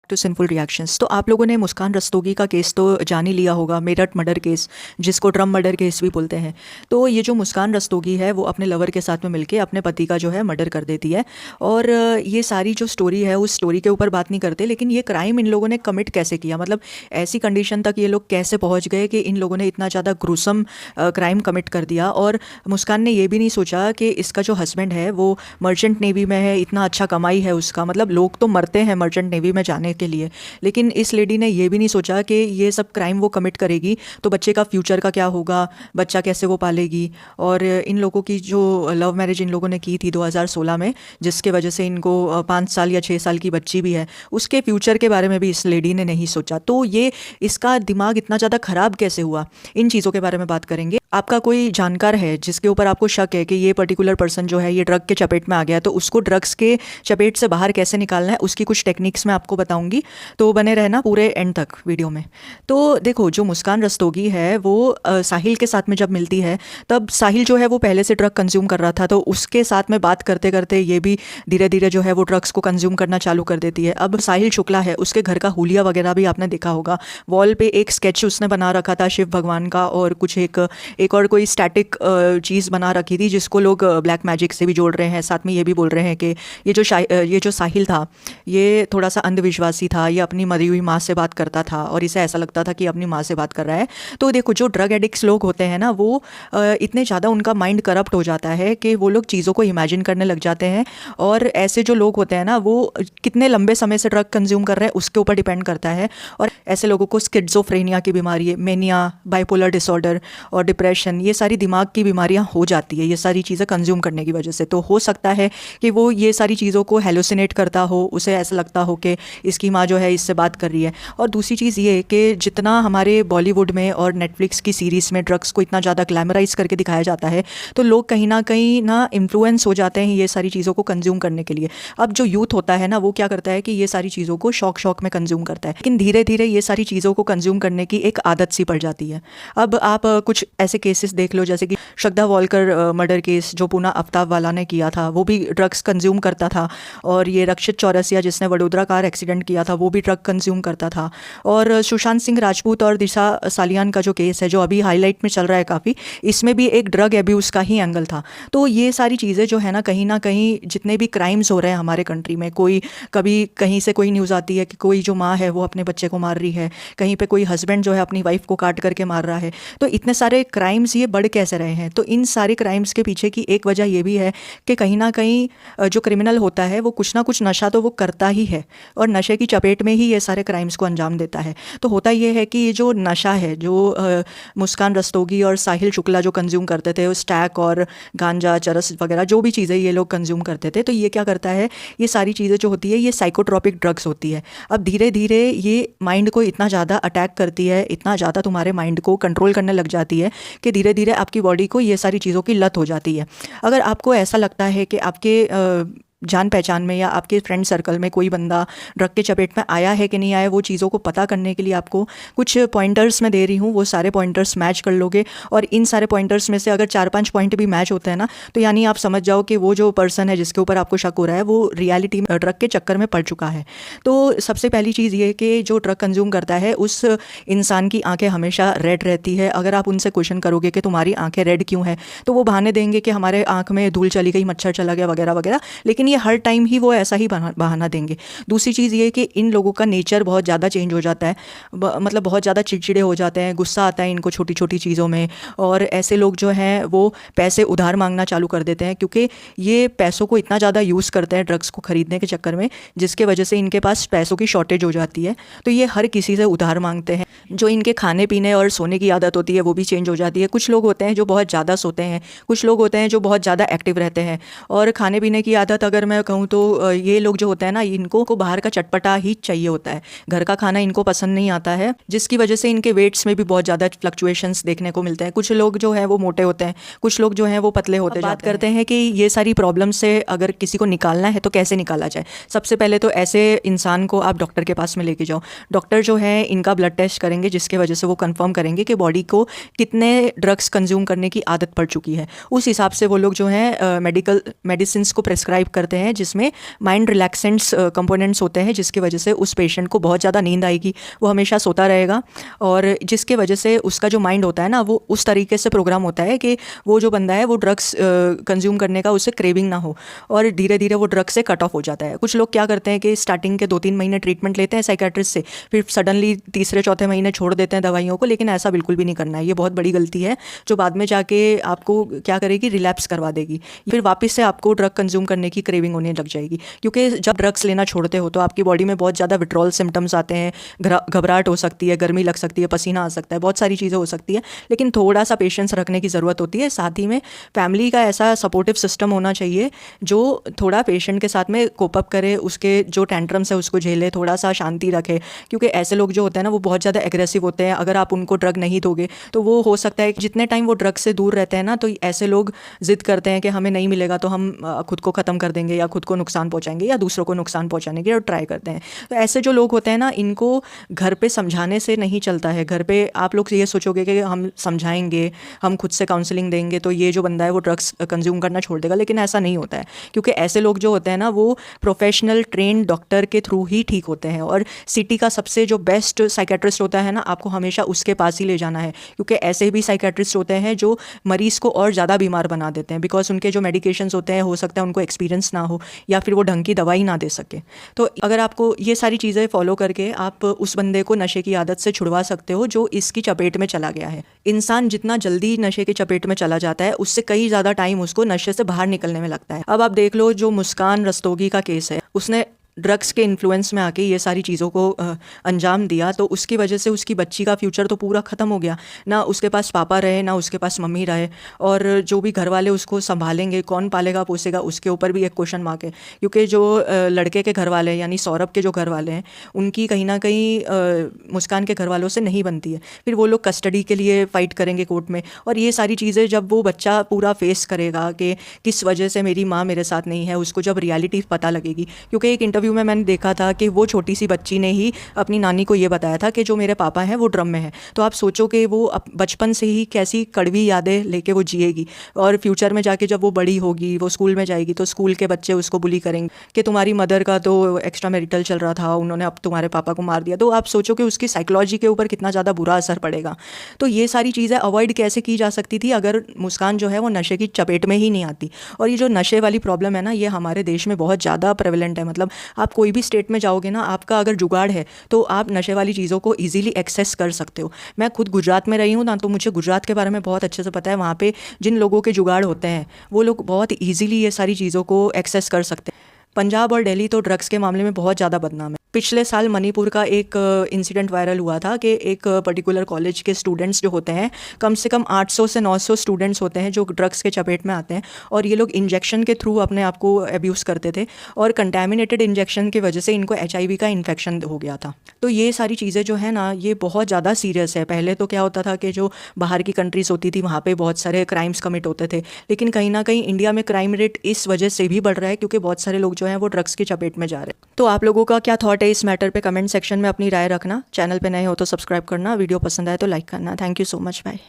To sinful reactions. तो आप लोगों ने मुस्कान रस्तोगी का केस तो जान ही लिया होगा, मेरठ मर्डर केस, जिसको ड्रम मर्डर केस भी बोलते हैं। तो ये जो मुस्कान रस्तोगी है वो अपने लवर के साथ में मिलके अपने पति का जो है मर्डर कर देती है। और ये सारी जो स्टोरी है उस स्टोरी के ऊपर बात नहीं करते, लेकिन ये क्राइम इन लोगों ने कमिट कैसे किया, मतलब ऐसी कंडीशन तक ये लोग कैसे पहुंच गए कि इन लोगों ने इतना ज़्यादा ग्रुसम क्राइम कमिट कर दिया। और मुस्कान ने ये भी नहीं सोचा कि इसका जो हस्बैंड है वो मर्चेंट नेवी में है, इतना अच्छा कमाई है उसका, मतलब लोग तो मरते हैं मर्चेंट नेवी में जाने के लिए, लेकिन इस लेडी ने ये भी नहीं सोचा कि ये सब क्राइम वो कमिट करेगी तो बच्चे का फ्यूचर का क्या होगा, बच्चा कैसे वो पालेगी। और इन लोगों की जो लव मैरिज इन लोगों ने की थी 2016 में, जिसके वजह से इनको 5 साल या 6 साल की बच्ची भी है, उसके फ्यूचर के बारे में भी इस लेडी ने नहीं सोचा। तो ये इसका दिमाग इतना ज़्यादा ख़राब कैसे हुआ, इन चीज़ों के बारे में बात करेंगे। आपका कोई जानकार है जिसके ऊपर आपको शक है कि ये पर्टिकुलर पर्सन जो है ये ड्रग के चपेट में आ गया, तो उसको ड्रग्स के चपेट से बाहर कैसे निकालना है उसकी कुछ टेक्निक्स मैं आपको बताऊंगी, तो बने रहना पूरे एंड तक वीडियो में। तो देखो, जो मुस्कान रस्तोगी है वो साहिल के साथ में जब मिलती है तब साहिल जो है वो पहले से ड्रग कंज्यूम कर रहा था, तो उसके साथ में बात करते करते ये भी धीरे धीरे जो है वो ड्रग्स को कंज्यूम करना चालू कर देती है। अब साहिल शुक्ला है, उसके घर का हुलिया वगैरह भी आपने देखा होगा, वॉल पे एक स्केच उसने बना रखा था शिव भगवान का, और कुछ एक और कोई स्टैटिक चीज़ बना रखी थी जिसको लोग ब्लैक मैजिक से भी जोड़ रहे हैं। साथ में ये भी बोल रहे हैं कि ये जो साहिल था ये थोड़ा सा अंधविश्वासी था, ये अपनी मरी हुई माँ से बात करता था और इसे ऐसा लगता था कि अपनी माँ से बात कर रहा है। तो देखो, जो ड्रग एडिक्ट्स लोग होते हैं ना, वो इतने ज़्यादा उनका माइंड करप्ट हो जाता है कि वो लोग चीज़ों को इमेजिन करने लग जाते हैं। और ऐसे जो लोग होते हैं ना, वो कितने लंबे समय से ड्रग कंज्यूम कर रहे हैं उसके ऊपर डिपेंड करता है। और ऐसे लोगों को स्किज़ोफ्रेनिया की बीमारी, मेनिया, बाइपोलर डिसऑर्डर और डिप्रेशन, ये सारी दिमाग की बीमारियां हो जाती है ये सारी चीज़ें कंज्यूम करने की वजह से। तो हो सकता है कि वो ये सारी चीज़ों को हेलुसिनेट करता हो, उसे ऐसा लगता हो कि इसकी माँ जो है इससे बात कर रही है। और दूसरी चीज़ ये कि जितना हमारे बॉलीवुड में और नेटफ्लिक्स की सीरीज़ में ड्रग्स को इतना ज़्यादा ग्लैमराइज करके दिखाया जाता है, तो लोग कहीं ना इन्फ्लुएंस हो जाते हैं ये सारी चीज़ों को कंज्यूम करने के लिए। अब जो यूथ होता है ना, वो क्या करता है कि ये सारी चीज़ों को शौक में कंज्यूम करता है, लेकिन धीरे धीरे ये सारी चीज़ों को कंज्यूम करने की एक आदत सी पड़ जाती है। अब आप कुछ ऐसे केसेस देख लो, जैसे कि श्रद्धा वॉलकर मर्डर केस जो पूना आफ्ताब वाला ने किया था, वो भी ड्रग्स कंज्यूम करता था। और ये रक्षित चौरसिया जिसने वडोदरा कार एक्सीडेंट किया था, वो भी ड्रग कंज्यूम करता था। और सुशांत सिंह राजपूत और दिशा सालियान का जो केस है, जो अभी हाईलाइट में चल रहा है काफ़ी, इसमें भी एक ड्रग एब्यूज़ का ही एंगल था। तो ये सारी चीज़ें जो है ना कहीं जितने भी क्राइम्स हो रहे हैं हमारे कंट्री में, कोई कभी कहीं से कोई न्यूज़ आती है कि कोई जो माँ है वो अपने बच्चे को मार रही है, कहीं पे कोई हस्बैंड जो है अपनी वाइफ को काट करके मार रहा है। तो इतने सारे क्राइम्स ये बढ़ कैसे रहे हैं? तो इन सारे क्राइम्स के पीछे की एक वजह ये भी है कि कहीं ना कहीं जो क्रिमिनल होता है वो कुछ ना कुछ नशा तो वो करता ही है, और नशे की चपेट में ही ये सारे क्राइम्स को अंजाम देता है। तो होता ये है कि ये जो नशा है, जो मुस्कान रस्तोगी और साहिल शुक्ला जो कंज्यूम करते थे, स्टैक और गांजा, चरस वगैरह जो भी चीज़ें ये लोग कंज्यूम करते थे, तो ये क्या करता है, ये सारी चीज़ें जो होती है ये साइकोट्रॉपिक ड्रग्स होती है। अब धीरे धीरे ये माइंड को इतना ज़्यादा अटैक करती है, इतना ज़्यादा तुम्हारे माइंड को कंट्रोल करने लग जाती है कि धीरे धीरे आपकी बॉडी को ये सारी चीज़ों की लत हो जाती है। अगर आपको ऐसा लगता है कि आपके जान पहचान में या आपके फ्रेंड सर्कल में कोई बंदा ड्रग के चपेट में आया है कि नहीं आया, वो चीज़ों को पता करने के लिए आपको कुछ पॉइंटर्स मैं दे रही हूँ, वो सारे पॉइंटर्स मैच कर लोगे। और इन सारे पॉइंटर्स में से अगर 4-5 पॉइंट भी मैच होते हैं ना, तो यानी आप समझ जाओ कि वो जो पर्सन है जिसके ऊपर आपको शक हो रहा है वो रियलिटी में ड्रग के चक्कर में पड़ चुका है। तो सबसे पहली चीज़ ये कि जो ड्रग कंज्यूम करता है उस इंसान की आँखें हमेशा रेड रहती है। अगर आप उनसे क्वेश्चन करोगे कि तुम्हारी आँखें रेड क्यों हैं, तो वो बहाने देंगे कि हमारे आँख में धूल चली गई, मच्छर चला गया वगैरह वगैरह, लेकिन ये हर टाइम ही वो ऐसा ही बहाना देंगे। दूसरी चीज़ ये कि इन लोगों का नेचर बहुत ज़्यादा चेंज हो जाता है, मतलब बहुत ज़्यादा चिड़चिड़े हो जाते हैं, गुस्सा आता है इनको छोटी छोटी चीज़ों में। और ऐसे लोग जो हैं वो पैसे उधार मांगना चालू कर देते हैं, क्योंकि ये पैसों को इतना ज़्यादा यूज़ करते हैं ड्रग्स को ख़रीदने के चक्कर में, जिसके वजह से इनके पास पैसों की शॉर्टेज हो जाती है। तो ये हर किसी से उधार मांगते हैं। जो इनके खाने पीने और सोने की आदत होती है वो भी चेंज हो जाती है। कुछ लोग होते हैं जो बहुत ज़्यादा सोते हैं, कुछ लोग होते हैं जो बहुत ज़्यादा एक्टिव रहते हैं। और खाने पीने की आदत अगर मैं कहूँ तो ये लोग जो होते हैं ना, इनको को बाहर का चटपटा ही चाहिए होता है, घर का खाना इनको पसंद नहीं आता है, जिसकी वजह से इनके वेट्स में भी बहुत ज़्यादा फ्लक्चुएशंस देखने को मिलते हैं। कुछ लोग जो है वो मोटे होते हैं, कुछ लोग जो हैं वो पतले होते जाते हैं। बात करते हैं कि ये सारी प्रॉब्लम से अगर किसी को निकालना है तो कैसे निकाला जाए। सबसे पहले तो ऐसे इंसान को आप डॉक्टर के पास में लेके जाओ। डॉक्टर जो है इनका ब्लड टेस्ट करेंगे, जिसके वजह से वो कंफर्म करेंगे कि बॉडी को कितने ड्रग्स कंज्यूम करने की आदत पड़ चुकी है। उस हिसाब से वो लोग जो है मेडिसिन को प्रेस्क्राइब कर करते हैं जिसमें माइंड रिलैक्सेंट्स कंपोनेंट्स होते हैं, जिसकी वजह से उस पेशेंट को बहुत ज़्यादा नींद आएगी, वो हमेशा सोता रहेगा, और जिसके वजह से उसका जो माइंड होता है ना वो उस तरीके से प्रोग्राम होता है कि वो जो बंदा है वो ड्रग्स कंज्यूम करने का उसे क्रेविंग ना हो, और धीरे धीरे वो ड्रग्स से कट ऑफ हो जाता है। कुछ लोग क्या करते हैं कि स्टार्टिंग के 2-3 महीने ट्रीटमेंट लेते हैं साइकेट्रिस्ट से, फिर सडनली तीसरे चौथे महीने छोड़ देते हैं दवाइयों को, लेकिन ऐसा बिल्कुल भी नहीं करना है। ये बहुत बड़ी गलती है जो बाद में जाके आपको क्या करेगी, रिलैप्स करवा देगी, फिर वापस से आपको ड्रग कंज्यूम करने की क्रेविंग होने लग जाएगी। क्योंकि जब ड्रग्स लेना छोड़ते हो तो आपकी बॉडी में बहुत ज़्यादा विड्रॉल सिम्टम्स आते हैं, घबराहट हो सकती है, गर्मी लग सकती है, पसीना आ सकता है, बहुत सारी चीज़ें हो सकती है, लेकिन थोड़ा सा पेशेंस रखने की ज़रूरत होती है। साथ ही में फैमिली का ऐसा सपोर्टिव सिस्टम होना चाहिए जो थोड़ा पेशेंट के साथ में कोप अप करे, उसके जो टेंट्रम्स है उसको झेले, थोड़ा सा शांति रखे, क्योंकि ऐसे लोग जो होते हैं ना वो बहुत ज़्यादा एग्रेसिव होते हैं। अगर आप उनको ड्रग नहीं दोगे तो वो हो सकता है कि जितने टाइम वो ड्रग से दूर रहते हैं ना, तो ऐसे लोग जिद करते हैं कि हमें नहीं मिलेगा तो हम खुद को ख़त्म कर देंगे या खुद को नुकसान पहुंचाएंगे या दूसरों को नुकसान पहुंचाने की और ट्राई करते हैं। तो ऐसे जो लोग होते हैं ना, इनको घर पे समझाने से नहीं चलता है। घर पे आप लोग ये सोचोगे कि हम समझाएंगे, हम खुद से काउंसलिंग देंगे तो ये जो बंदा है वो ड्रग्स कंज्यूम करना छोड़ देगा, लेकिन ऐसा नहीं होता है, क्योंकि ऐसे लोग जो होते हैं ना वो प्रोफेशनल ट्रेन डॉक्टर के थ्रू ही ठीक होते हैं। और सिटी का सबसे जो बेस्ट साइकेट्रिस्ट होता है ना, आपको हमेशा उसके पास ही ले जाना है, क्योंकि ऐसे भी साइकेट्रिस्ट होते हैं जो मरीज़ को और ज़्यादा बीमार बना देते हैं, बिकॉज उनके जो मेडिकेशंस होते हैं हो सकता है उनको एक्सपीरियंस ना हो या फिर वो ढंग की दवाई ना दे सके। तो अगर आपको ये सारी चीज़ें फॉलो करके आप उस बंदे को नशे की आदत से छुड़वा सकते हो जो इसकी चपेट में चला गया है। इंसान जितना जल्दी नशे की चपेट में चला जाता है उससे कई ज़्यादा टाइम उसको नशे से बाहर निकलने में लगता है। अब आप देख लो, जो मुस्कान रस्तोगी का केस है, उसने ड्रग्स के इन्फ्लुएंस में आके ये सारी चीज़ों को अंजाम दिया, तो उसकी वजह से उसकी बच्ची का फ्यूचर तो पूरा ख़त्म हो गया। ना उसके पास पापा रहे, ना उसके पास मम्मी रहे, और जो भी घर वाले उसको संभालेंगे, कौन पालेगा पोसेगा, उसके ऊपर भी एक क्वेश्चन मार्क है। क्योंकि जो लड़के के घर वाले हैं यानी सौरभ के जो घर वाले हैं, उनकी कहीं ना कहीं मुस्कान के घर वालों से नहीं बनती है। फिर वो लोग कस्टडी के लिए फ़ाइट करेंगे कोर्ट में, और ये सारी चीज़ें जब वो बच्चा पूरा फेस करेगा कि किस वजह से मेरी माँ मेरे साथ नहीं है, उसको जब रियलिटी पता लगेगी। क्योंकि एक इंटरव्यू में मैंने देखा था कि वो छोटी सी बच्ची ने ही अपनी नानी को ये बताया था कि जो मेरे पापा हैं वो ड्रम में है। तो आप सोचो कि वो बचपन से ही कैसी कड़वी यादें लेके वो जिएगी, और फ्यूचर में जाके जब वो बड़ी होगी, वो स्कूल में जाएगी, तो स्कूल के बच्चे उसको बुली करेंगे कि तुम्हारी मदर का तो एक्स्ट्रा मैरिटल चल रहा था, उन्होंने अब तुम्हारे पापा को मार दिया। तो आप सोचो कि उसकी साइकोलॉजी के ऊपर कितना ज़्यादा बुरा असर पड़ेगा। तो ये सारी चीज़ें अवॉइड कैसे की जा सकती थी अगर मुस्कान जो है वो नशे की चपेट में ही नहीं आती। और ये जो नशे वाली प्रॉब्लम है ना, ये हमारे देश में बहुत ज़्यादा प्रेवलेंट है। मतलब आप कोई भी स्टेट में जाओगे ना, आपका अगर जुगाड़ है तो आप नशे वाली चीज़ों को इजीली एक्सेस कर सकते हो। मैं खुद गुजरात में रही हूँ ना, तो मुझे गुजरात के बारे में बहुत अच्छे से पता है। वहाँ पे जिन लोगों के जुगाड़ होते हैं वो लोग बहुत इजीली ये सारी चीज़ों को एक्सेस कर सकते हैं। पंजाब और दिल्ली तो ड्रग्स के मामले में बहुत ज़्यादा बदनाम है। पिछले साल मणिपुर का एक इंसिडेंट वायरल हुआ था कि एक पर्टिकुलर कॉलेज के स्टूडेंट्स जो होते हैं, कम से कम 800 से 900 स्टूडेंट्स होते हैं जो ड्रग्स के चपेट में आते हैं, और ये लोग इंजेक्शन के थ्रू अपने आप को अब्यूज़ करते थे, और कंटेमिनेटेड इंजेक्शन की वजह से इनको HIV का इन्फेक्शन हो गया था। तो ये सारी चीज़ें जो है ना, ये बहुत ज़्यादा सीरियस है। पहले तो क्या होता था कि जो बाहर की कंट्रीज़ होती थी वहाँ पर बहुत सारे क्राइम्स कमिट होते थे, लेकिन कहीं ना कहीं इंडिया में क्राइम रेट इस वजह से भी बढ़ रहा है क्योंकि बहुत सारे लोग जो हैं वो ड्रग्स की चपेट में जा रहे हैं। तो आप लोगों का क्या थॉट है इस मैटर पे कमेंट सेक्शन में अपनी राय रखना। चैनल पे नए हो तो सब्सक्राइब करना, वीडियो पसंद आए तो लाइक करना। Thank you so much, bye.